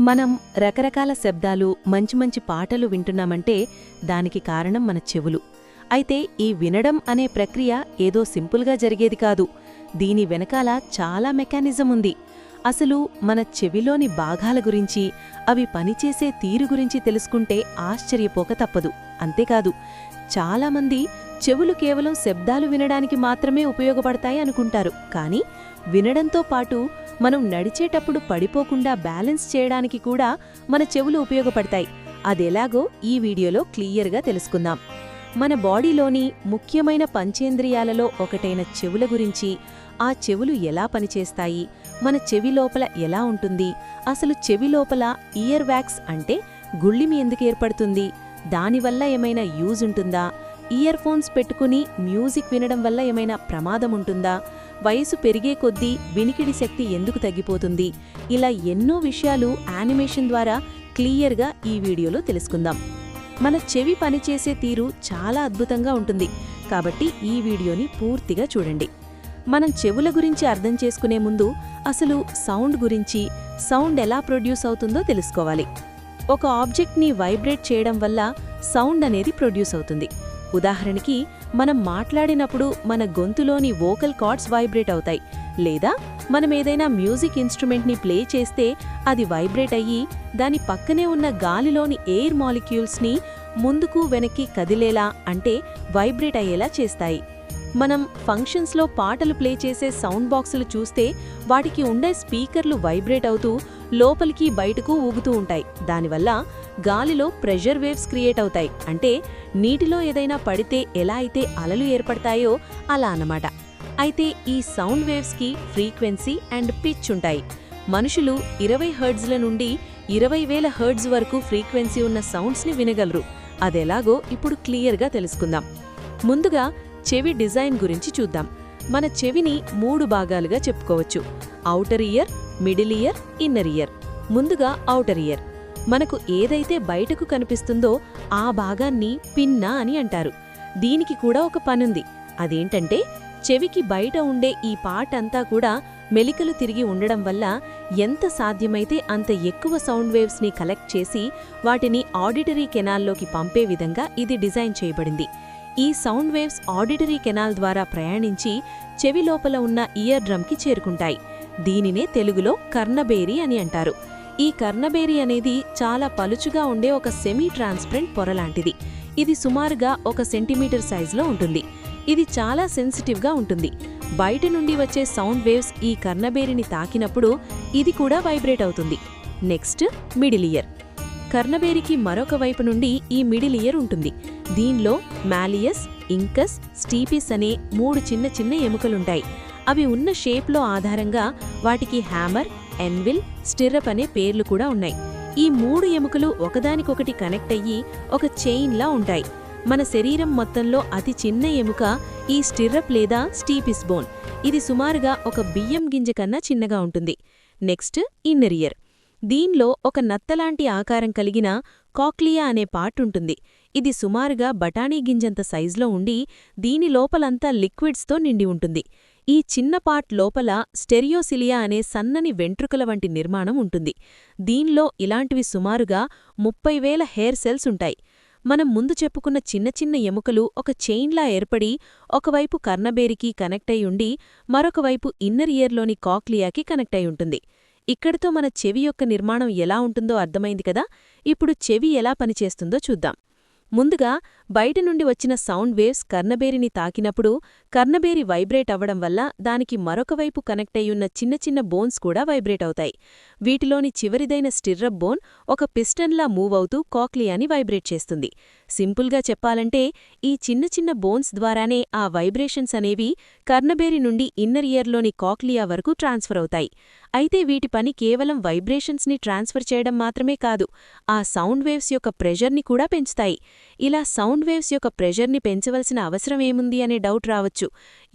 మనం రకరకాల శబ్దాలు మంచి మంచి పాటలు వింటున్నామంటే దానికి కారణం మన చెవులు. అయితే ఈ వినడం అనే ప్రక్రియ ఏదో సింపుల్గా జరిగేది కాదు. దీని వెనకాల చాలా మెకానిజం ఉంది. అసలు మన చెవిలోని భాగాల గురించి, అవి పనిచేసే తీరు గురించి తెలుసుకుంటే ఆశ్చర్యపోక తప్పదు. అంతేకాదు, చాలామంది చెవులు కేవలం శబ్దాలు వినడానికి మాత్రమే ఉపయోగపడతాయి అనుకుంటారు. కానీ వినడంతో పాటు మనం నడిచేటప్పుడు పడిపోకుండా బ్యాలెన్స్ చేయడానికి కూడా మన చెవులు ఉపయోగపడతాయి. అదెలాగో ఈ వీడియోలో క్లియర్గా తెలుసుకుందాం. మన బాడీలోని ముఖ్యమైన పంచేంద్రియాలలో ఒకటైన చెవుల గురించి, ఆ చెవులు ఎలా పనిచేస్తాయి, మన చెవి లోపల ఎలా ఉంటుంది, అసలు చెవి లోపల ఇయర్ వ్యాక్స్ అంటే గుళ్ళిమి ఎందుకు ఏర్పడుతుంది, దానివల్ల ఏమైనా యూజ్ ఉంటుందా, ఇయర్ ఫోన్స్ పెట్టుకుని మ్యూజిక్ వినడం వల్ల ఏమైనా ప్రమాదం ఉంటుందా, వయసు పెరిగే కొద్దీ వినికిడి శక్తి ఎందుకు తగ్గిపోతుంది, ఇలా ఎన్నో విషయాలు యానిమేషన్ ద్వారా క్లియర్గా ఈ వీడియోలో తెలుసుకుందాం. మన చెవి పనిచేసే తీరు చాలా అద్భుతంగా ఉంటుంది. కాబట్టి ఈ వీడియోని పూర్తిగా చూడండి. మనం చెవుల గురించి అర్థం చేసుకునే ముందు అసలు సౌండ్ గురించి, సౌండ్ ఎలా ప్రొడ్యూస్ అవుతుందో తెలుసుకోవాలి. ఒక ఆబ్జెక్ట్ని వైబ్రేట్ చేయడం వల్ల సౌండ్ అనేది ప్రొడ్యూస్ అవుతుంది. ఉదాహరణకి, మనం మాట్లాడినప్పుడు మన గొంతులోని వోకల్ కార్డ్స్ వైబ్రేట్ అవుతాయి, లేదా మనం ఏదైనా మ్యూజిక్ ఇన్స్ట్రుమెంట్ని ప్లే చేస్తే అది వైబ్రేట్ అయ్యి దాని పక్కనే ఉన్న గాలిలోని ఎయిర్ మాలిక్యూల్స్ని ముందుకు వెనక్కి కదిలేలా, అంటే వైబ్రేట్ అయ్యేలా చేస్తాయి. మనం ఫంక్షన్స్లో పాటలు ప్లే చేసే సౌండ్ బాక్సులు చూస్తే వాటికి ఉండే స్పీకర్లు వైబ్రేట్ అవుతూ లోపలికి బయటకు ఊగుతూ ఉంటాయి. దానివల్ల గాలిలో ప్రెషర్ వేవ్స్ క్రియేట్ అవుతాయి. అంటే నీటిలో ఏదైనా పడితే ఎలా అయితే అలలు ఏర్పడతాయో అలా అన్నమాట. అయితే ఈ సౌండ్ వేవ్స్కి ఫ్రీక్వెన్సీ అండ్ పిచ్ ఉంటాయి. మనుషులు 20 హెర్ట్జ్ల నుండి 20,000 హెర్ట్జ్ వరకు ఫ్రీక్వెన్సీ ఉన్న సౌండ్స్ని వినగలరు. అదెలాగో ఇప్పుడు క్లియర్గా తెలుసుకుందాం. ముందుగా చెవి డిజైన్ గురించి చూద్దాం. మన చెవిని 3 భాగాలుగా చెప్పుకోవచ్చు: outer year, middle ear, inner ear. ముందుగా ఔటర్ ఇయర్. మనకు ఏదైతే బయటకు కనిపిస్తుందో ఆ భాగాన్ని పిన్నా అని అంటారు. దీనికి కూడా ఒక పనుంది. అదేంటంటే, చెవికి బయట ఉండే ఈ పార్ట్ అంతా కూడా మెలికలు తిరిగి ఉండడం వల్ల ఎంత సాధ్యమైతే అంత ఎక్కువ సౌండ్ వేవ్స్ని కలెక్ట్ చేసి వాటిని ఆడిటరీ కెనాల్లోకి పంపే విధంగా ఇది డిజైన్ చేయబడింది. ఈ సౌండ్ వేవ్స్ ఆడిటరీ కెనాల్ ద్వారా ప్రయాణించి చెవి లోపల ఉన్న ఇయర్ డ్రమ్కి చేరుకుంటాయి. దీనినే తెలుగులో కర్ణబేరి అని అంటారు. ఈ కర్ణబేరి అనేది చాలా పలుచుగా ఉండే ఒక సెమీ ట్రాన్స్పరెంట్ పొరలాంటిది. ఇది సుమారుగా 1 సెంటీమీటర్ సైజులో ఉంటుంది. ఇది చాలా సెన్సిటివ్గా ఉంటుంది. బయట నుండి వచ్చే సౌండ్ వేవ్స్ ఈ కర్ణబేరిని తాకినప్పుడు ఇది కూడా వైబ్రేట్ అవుతుంది. Next, middle ear. కర్ణబేరికి మరొక వైపు నుండి ఈ మిడిల్ ఇయర్ ఉంటుంది. దీనిలో మాలియస్, ఇంకస్, స్టీపిస్ అనే 3 చిన్న చిన్న ఎముకలుంటాయి. అవి ఉన్న షేప్లో ఆధారంగా వాటికి హ్యామర్, ఎన్విల్, స్టిర్రప్ అనే పేర్లు కూడా ఉన్నాయి. ఈ 3 ఎముకలు ఒకదానికొకటి కనెక్ట్ అయ్యి ఒక చైన్లా ఉంటాయి. మన శరీరం మొత్తంలో అతి చిన్న ఎముక ఈ స్టిర్రప్ లేదా స్టీపిస్ బోన్. ఇది సుమారుగా ఒక బియ్యం గింజ కన్నా చిన్నగా ఉంటుంది. Next, inner ear. దీనిలో ఒక నత్తలాంటి ఆకారం కలిగిన కాక్లియా అనే పార్ట్ ఉంటుంది. ఇది సుమారుగా బఠానీ గింజంత సైజులో ఉండి దీని లోపలంతా లిక్విడ్స్తో నిండి ఉంటుంది. ఈ చిన్న పార్ట్ లోపల స్టెరియోసిలియా అనే సన్నని వెంట్రుకల వంటి నిర్మాణం ఉంటుంది. దీనిలో ఇలాంటివి సుమారుగా 30,000 హెయిర్ సెల్స్ ఉంటాయి. మనం ముందు చెప్పుకున్న చిన్న చిన్న ఎముకలు ఒక చైన్లా ఏర్పడి ఒకవైపు కర్ణబేరికి కనెక్ట్ అయి ఉండి మరొకవైపు ఇన్నర్ ఇయర్లోని కాక్లియాకి కనెక్ట్ అయి ఉంటుంది. ఇక్కడితో మన చెవి యొక్క నిర్మాణం ఎలా ఉంటుందో అర్థమైంది కదా. ఇప్పుడు చెవి ఎలా పనిచేస్తుందో చూద్దాం. ముందుగా బయట నుండి వచ్చిన సౌండ్ వేవ్స్ కర్ణబేరిని తాకినప్పుడు కర్ణబేరి వైబ్రేట్ అవ్వడం వల్ల దానికి మరొక వైపు కనెక్ట్ అయ్యున్న చిన్న చిన్న బోన్స్ కూడా వైబ్రేట్ అవుతాయి. వీటిలోని చివరిదైన స్టిర్రప్ బోన్ ఒక పిస్టన్లా మూవ్ అవుతూ కాక్లియాని వైబ్రేట్ చేస్తుంది. సింపుల్గా చెప్పాలంటే ఈ చిన్న చిన్న బోన్స్ ద్వారానే ఆ వైబ్రేషన్స్ అనేవి కర్ణబేరి నుండి ఇన్నర్ ఇయర్లోని కాక్లియా వరకు ట్రాన్స్ఫర్ అవుతాయి. అయితే వీటి పని కేవలం వైబ్రేషన్స్ని ట్రాన్స్ఫర్ చేయడం మాత్రమే కాదు, ఆ సౌండ్ వేవ్స్ యొక్క ప్రెషర్ని కూడా పెంచుతాయి. ఇలా సౌండ్ వేవ్స్ యొక్క ప్రెషర్ని పెంచవలసిన అవసరం ఏముంది అనే డౌట్ రావచ్చు.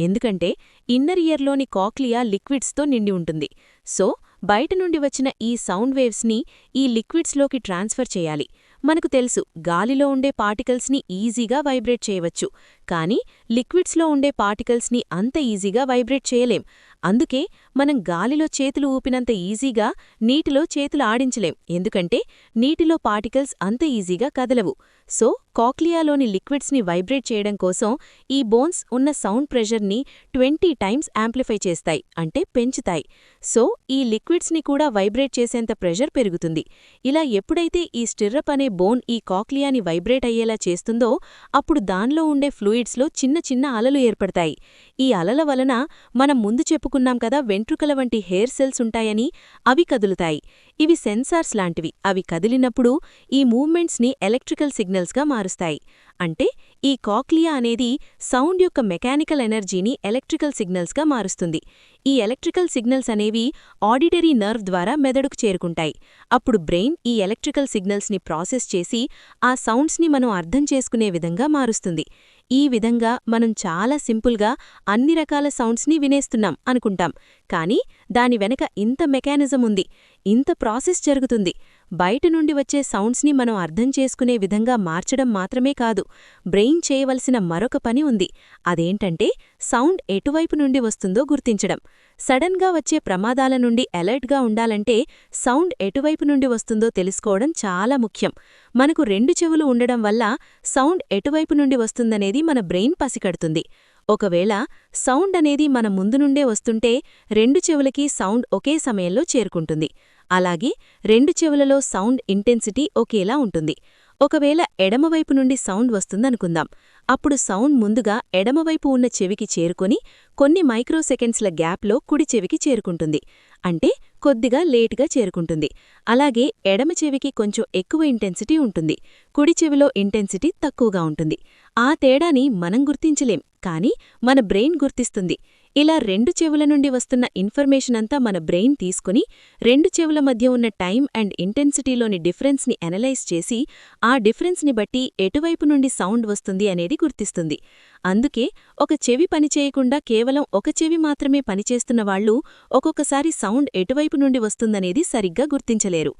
ఎందుకంటే ఇన్నర్ ఇయర్లోని కాక్లియా లిక్విడ్స్తో నిండి ఉంటుంది. సో బయట నుండి వచ్చిన ఈ సౌండ్ వేవ్స్ని ఈ లిక్విడ్స్లోకి ట్రాన్స్ఫర్ చేయాలి. మనకు తెలుసు, గాలిలో ఉండే పార్టికల్స్ని ఈజీగా వైబ్రేట్ చేయవచ్చు. కానీ లిక్విడ్స్లో ఉండే పార్టికల్స్ని అంత ఈజీగా వైబ్రేట్ చేయలేం. అందుకే మనం గాలిలో చేతులు ఊపినంత ఈజీగా నీటిలో చేతులు ఆడించలేం, ఎందుకంటే నీటిలో పార్టికల్స్ అంత ఈజీగా కదలవు. సో కాక్లియాలోని లిక్విడ్స్ని వైబ్రేట్ చేయడం కోసం ఈ బోన్స్ ఉన్న సౌండ్ ప్రెషర్ని 20 టైమ్స్ యాంప్లిఫై చేస్తాయి, అంటే పెంచుతాయి. సో ఈ లిక్విడ్స్ని కూడా వైబ్రేట్ చేసేంత ప్రెషర్ పెరుగుతుంది. ఇలా ఎప్పుడైతే ఈ స్టిర్రప్ అనే బోన్ ఈ కాక్లియాని వైబ్రేట్ అయ్యేలా చేస్తుందో అప్పుడు దానిలో ఉండే ఫ్లూయిడ్స్లో చిన్న చిన్న అలలు ఏర్పడతాయి. ఈ అలల వలన మనం ముందు చెప్పుకున్నాం కదా వెంట్రుకల వంటి హెయిర్ సెల్స్ ఉంటాయని, అవి కదులుతాయి. ఇవి సెన్సార్స్ లాంటివి. అవి కదిలినప్పుడు ఈ మూవ్మెంట్స్ని ఎలక్ట్రికల్ సిగ్నల్స్గా మారుస్తాయి. అంటే ఈ కాక్లియా అనేది సౌండ్ యొక్క మెకానికల్ ఎనర్జీని ఎలక్ట్రికల్ సిగ్నల్స్గా మారుస్తుంది. ఈ ఎలక్ట్రికల్ సిగ్నల్స్ అనేవి ఆడిటరీ నర్వ్ ద్వారా మెదడుకు చేరుకుంటాయి. అప్పుడు బ్రెయిన్ ఈ ఎలక్ట్రికల్ సిగ్నల్స్ని ప్రాసెస్ చేసి ఆ సౌండ్స్ని మనం అర్థం చేసుకునే విధంగా మారుస్తుంది. ఈ విధంగా మనం చాలా సింపుల్గా అన్ని రకాల సౌండ్స్ని వినేస్తున్నాం అనుకుంటాం, కానీ దాని వెనక ఇంత మెకానిజం ఉంది, ఇంత ప్రాసెస్ జరుగుతుంది. బయట నుండి వచ్చే సౌండ్స్ని మనం అర్థం చేసుకునే విధంగా మార్చడం మాత్రమే కాదు, బ్రెయిన్ చేయవలసిన మరొక పని ఉంది. అదేంటంటే సౌండ్ ఎటువైపు నుండి వస్తుందో గుర్తించడం. సడన్గా వచ్చే ప్రమాదాల నుండి అలర్ట్గా ఉండాలంటే సౌండ్ ఎటువైపు నుండి వస్తుందో తెలుసుకోవడం చాలా ముఖ్యం. మనకు 2 చెవులు ఉండడం వల్ల సౌండ్ ఎటువైపు నుండి వస్తుందనేది మన బ్రెయిన్ పసికడుతుంది. ఒకవేళ సౌండ్ అనేది మన ముందు నుండే వస్తుంటే 2 చెవులకి సౌండ్ ఒకే సమయంలో చేరుకుంటుంది. అలాగే 2 చెవులలో సౌండ్ ఇంటెన్సిటీ ఒకేలా ఉంటుంది. ఒకవేళ ఎడమవైపు నుండి సౌండ్ వస్తుందనుకుందాం. అప్పుడు సౌండ్ ముందుగా ఎడమవైపు ఉన్న చెవికి చేరుకొని కొన్ని మైక్రోసెకండ్స్ల గ్యాప్లో కుడి చెవికి చేరుకుంటుంది. అంటే కొద్దిగా లేటుగా చేరుకుంటుంది. అలాగే ఎడమ చెవికి కొంచెం ఎక్కువ ఇంటెన్సిటీ ఉంటుంది, కుడి చెవిలో ఇంటెన్సిటీ తక్కువగా ఉంటుంది. ఆ తేడాని మనం గుర్తించలేం, కానీ మన బ్రెయిన్ గుర్తిస్తుంది. ఇలా 2 చెవుల నుండి వస్తున్న ఇన్ఫర్మేషన్ అంతా మన బ్రెయిన్ తీసుకుని 2 చెవుల మధ్య ఉన్న టైం అండ్ ఇంటెన్సిటీలోని డిఫరెన్స్ని అనలైజ్ చేసి ఆ డిఫరెన్స్ని బట్టి ఎటువైపు నుండి సౌండ్ వస్తుంది అనేది గుర్తిస్తుంది. అందుకే ఒక చెవి పనిచేయకుండా కేవలం ఒక చెవి మాత్రమే పనిచేస్తున్న వాళ్ళు ఒక్కొక్కసారి సౌండ్ ఎటువైపు నుండి వస్తుందనేది సరిగ్గా గుర్తించలేరు.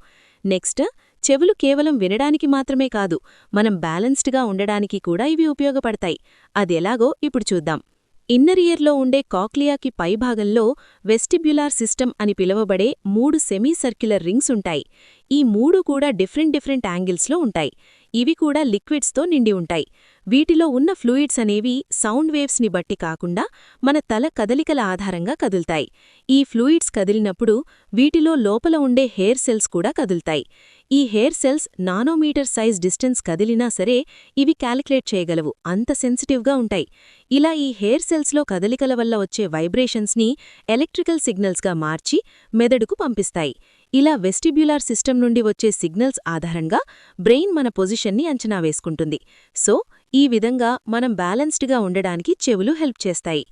నెక్స్ట్, చెవులు కేవలం వినడానికి మాత్రమే కాదు, మనం బ్యాలెన్స్డ్గా ఉండడానికి కూడా ఇవి ఉపయోగపడతాయి. అదెలాగో ఇప్పుడు చూద్దాం. ఇన్నర్ ఇయర్లో ఉండే కాక్లియాకి పైభాగంలో వెస్టిబ్యులార్ సిస్టమ్ అని పిలువబడే 3 సెమీ సర్క్యులర్ రింగ్స్ ఉంటాయి. ఈ 3 కూడా డిఫరెంట్ యాంగిల్స్లో ఉంటాయి. ఇవి కూడా లిక్విడ్స్తో నిండి ఉంటాయి. వీటిలో ఉన్న ఫ్లూయిడ్స్ అనేవి సౌండ్ వేవ్స్ని బట్టి కాకుండా మన తల కదలికల ఆధారంగా కదులుతాయి. ఈ ఫ్లూయిడ్స్ కదిలినప్పుడు వీటిలో లోపల ఉండే హెయిర్ సెల్స్ కూడా కదులుతాయి. ఈ hair cells nanometer size distance కదిలినా సరే ఇవి క్యాలిక్యులేట్ చేయగలవు, అంత సెన్సిటివ్గా ఉంటాయి. ఇలా ఈ హెయిర్ సెల్స్లో కదలికల వల్ల వచ్చే వైబ్రేషన్స్ని ఎలక్ట్రికల్ సిగ్నల్స్గా మార్చి మెదడుకు పంపిస్తాయి. ఇలా వెస్టిబ్యులార్ సిస్టమ్ నుండి వచ్చే సిగ్నల్స్ ఆధారంగా బ్రెయిన్ మన పొజిషన్ని అంచనా వేసుకుంటుంది. సో ఈ విధంగా మనం బ్యాలెన్స్డ్గా ఉండడానికి చెవులు హెల్ప్ చేస్తాయి.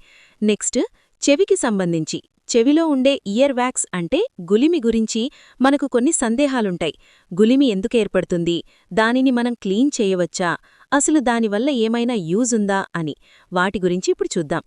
నెక్స్ట్, చెవికి సంబంధించి చెవిలో ఉండే ఇయర్ వ్యాక్స్ అంటే గులిమి గురించి మనకు కొన్ని సందేహాలుంటాయి. గులిమి ఎందుకు ఏర్పడుతుంది, దానిని మనం క్లీన్ చేయవచ్చా, అసలు దానివల్ల ఏమైనా యూజ్ ఉందా అని వాటి గురించి ఇప్పుడు చూద్దాం.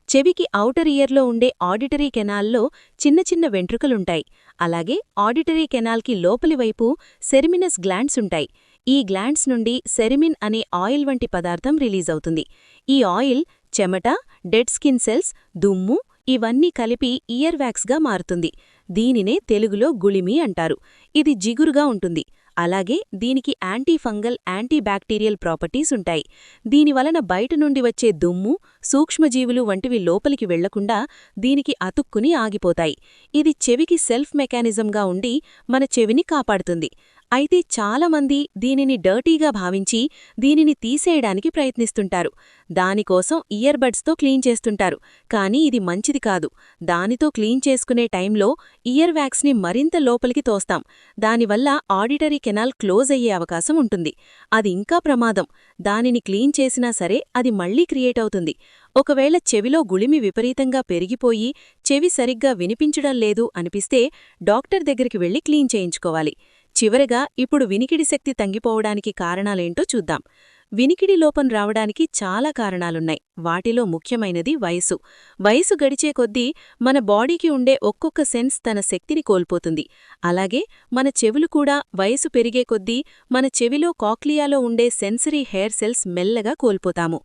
చెవికి ఔటర్ ఇయర్లో ఉండే ఆడిటరీ కెనాల్లో చిన్న చిన్న వెంట్రుకలుంటాయి. అలాగే ఆడిటరీ కెనాల్కి లోపలివైపు సెరిమినస్ గ్లాండ్స్ ఉంటాయి. ఈ గ్లాండ్స్ నుండి సెరిమిన్ అనే ఆయిల్ వంటి పదార్థం రిలీజ్ అవుతుంది. ఈ ఆయిల్ చెమట, డెడ్ స్కిన్ సెల్స్, దుమ్ము ఇవన్నీ కలిపి ఇయర్ వ్యాక్స్గా మారుతుంది. దీనినే తెలుగులో గుళిమి అంటారు. ఇది జిగురుగా ఉంటుంది. అలాగే దీనికి యాంటీఫంగల్, యాంటీబ్యాక్టీరియల్ ప్రాపర్టీస్ ఉంటాయి. దీనివలన బయట నుండి వచ్చే దుమ్ము, సూక్ష్మజీవులు వంటివి లోపలికి వెళ్లకుండా దీనికి అతుక్కుని ఆగిపోతాయి. ఇది చెవికి సెల్ఫ్ మెకానిజంగా ఉండి మన చెవిని కాపాడుతుంది. అయితే చాలామంది దీనిని డర్టీగా భావించి దీనిని తీసేయడానికి ప్రయత్నిస్తుంటారు. దానికోసం ఇయర్ బడ్స్తో క్లీన్ చేస్తుంటారు. కానీ ఇది మంచిది కాదు. దానితో క్లీన్ చేసుకునే టైంలో ఇయర్ వ్యాక్స్ని మరింత లోపలికి తోస్తాం. దానివల్ల ఆడిటరీ కెనాల్ క్లోజ్ అయ్యే అవకాశం ఉంటుంది. అది ఇంకా ప్రమాదం. దానిని క్లీన్ చేసినా సరే అది మళ్లీ క్రియేట్ అవుతుంది. ఒకవేళ చెవిలో గుళిమి విపరీతంగా పెరిగిపోయి చెవి సరిగ్గా వినిపించడం లేదు అనిపిస్తే డాక్టర్ దగ్గరికి వెళ్లి క్లీన్ చేయించుకోవాలి. చివరగా ఇప్పుడు వినికిడి శక్తి తగ్గిపోవడానికి కారణాలేంటో చూద్దాం. వినికిడి లోపం రావడానికి చాలా కారణాలున్నాయి. వాటిలో ముఖ్యమైనది వయసు. వయసు గడిచే కొద్దీ మన బాడీకి ఉండే ఒక్కొక్క సెన్స్ తన శక్తిని కోల్పోతుంది. అలాగే మన చెవులు కూడా వయసు పెరిగే కొద్దీ మన చెవిలో కాక్లియాలో ఉండే సెన్సరీ హెయిర్ సెల్స్ మెల్లగా కోల్పోతాము.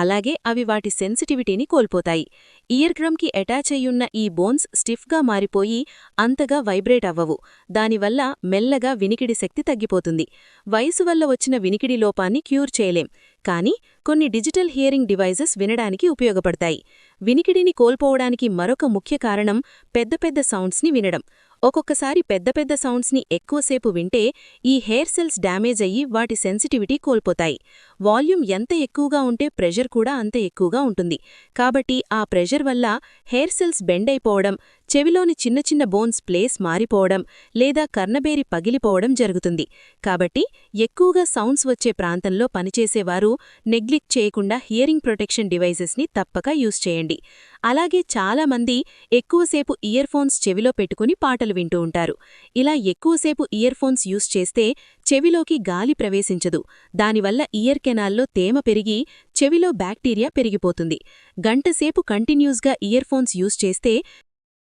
అలాగే అవి వాటి సెన్సిటివిటీని కోల్పోతాయి. ఇయర్ డ్రమ్కి అటాచ్ అయ్యున్న ఈ బోన్స్ స్టిఫ్గా మారిపోయి అంతగా వైబ్రేట్ అవ్వవు. దానివల్ల మెల్లగా వినికిడి శక్తి తగ్గిపోతుంది. వయసు వల్ల వచ్చిన వినికిడి లోపాన్ని క్యూర్ చేయలేం, కానీ కొన్ని డిజిటల్ హియరింగ్ డివైజెస్ వినడానికి ఉపయోగపడతాయి. వినికిడిని కోల్పోవడానికి మరొక ముఖ్య కారణం పెద్ద పెద్ద సౌండ్స్ని వినడం. ఒక్కొక్కసారి పెద్ద పెద్ద సౌండ్స్ని ఎక్కువసేపు వింటే ఈ హెయిర్ సెల్స్ డ్యామేజ్ అయ్యి వాటి సెన్సిటివిటీ కోల్పోతాయి. వాల్యూమ్ ఎంత ఎక్కువగా ఉంటే ప్రెషర్ కూడా అంత ఎక్కువగా ఉంటుంది. కాబట్టి ఆ ప్రెషర్ వల్ల హెయిర్ సెల్స్ బెండ్ అయిపోవడం, చెవిలోని చిన్న చిన్న బోన్స్ ప్లేస్ మారిపోవడం లేదా కర్ణబేరి పగిలిపోవడం జరుగుతుంది. కాబట్టి ఎక్కువగా సౌండ్స్ వచ్చే ప్రాంతంలో పనిచేసేవారు నెగ్లెక్ట్ చేయకుండా హియరింగ్ ప్రొటెక్షన్ డివైజెస్ని తప్పక యూజ్ చేయండి. అలాగే చాలామంది ఎక్కువసేపు ఇయర్ ఫోన్స్ చెవిలో పెట్టుకుని పాటలు వింటూ ఉంటారు. ఇలా ఎక్కువసేపు ఇయర్ ఫోన్స్ యూజ్ చేస్తే చెవిలోకి గాలి ప్రవేశించదు. దానివల్ల ఇయర్ కెనాల్లో తేమ పెరిగి చెవిలో బ్యాక్టీరియా పెరిగిపోతుంది. గంటసేపు కంటిన్యూస్గా ఇయర్ ఫోన్స్ యూజ్ చేస్తే